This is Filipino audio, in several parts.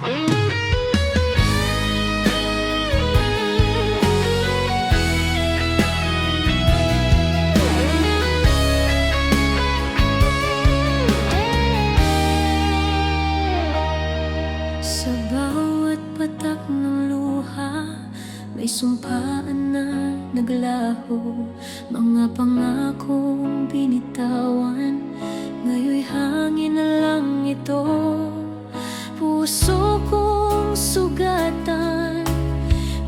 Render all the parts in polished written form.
Sa bawat patak ng luha, may sumpaan na naglaho. Mga pangakong binitawan, ngayon'y hangin na lang ito. Puso kong sugatan,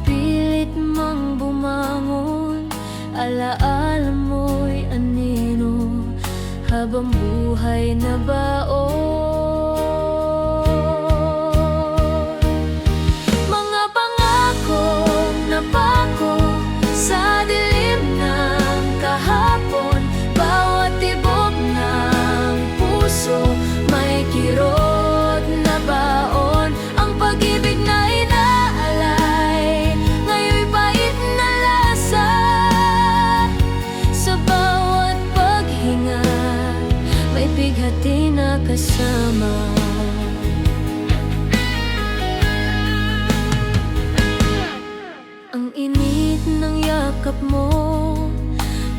pilit mang bumangon. Alaala mo'y anino, habang buhay na baon. May kirot na baon, ang pag-ibig na inaalay, ngayon'y pait na lasa. Sa bawat paghinga, may bighati na kasama. Ang init ng yakap mo,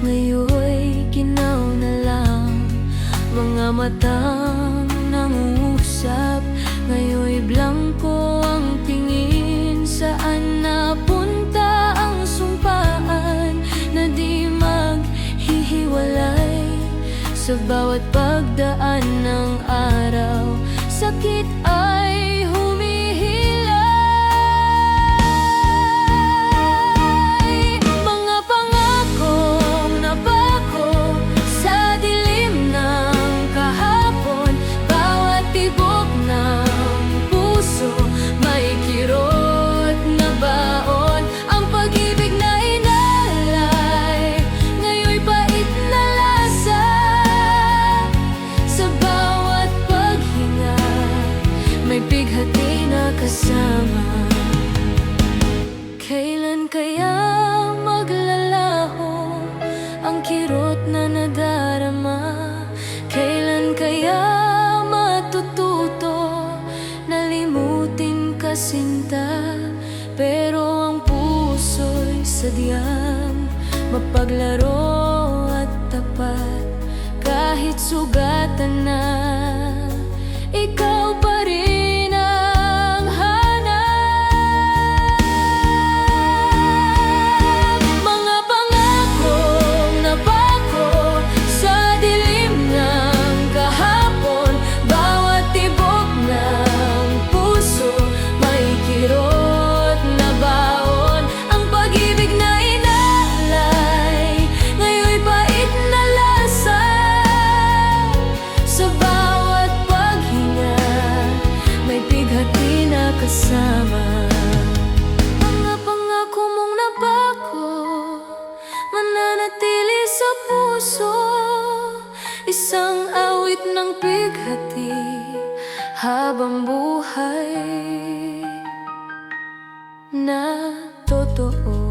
ngayon'y ginaw na lang. Mga matang nangusap, ngayon'y blanko ang tingin. Saan napunta ang sumpaan na di maghihiwalay? Sa bawat pagdaan ng araw, sakit ay humihilay. Mga pangakong napako sa dilim ng kahapon, bawat tibok ng puso may kirot na baon. Ang pag-ibig na inalay, ngayon'y pait na lasa. Sa bawat paghinga, may bighati na kasama. Kailan kaya maglalaho ang kirot na nadarama? Kailan kaya matututo na limutin ka, sinta? Pero ang puso'y sadyang mapaglaro at tapat. Kahit sugatan na, ikaw pa rin ang hanap. Mga pangakong napako sa dilim ng kahapon, bawat tibok ng puso may kirot na baon. Ang pag-ibig na inalay, ngayon'y pait na lasa. Sa bawat paghinga, may bighati na kasama. Mga pangako mong napako, mananatili sa puso. Isang awit ng bighati habang buhay na totoo.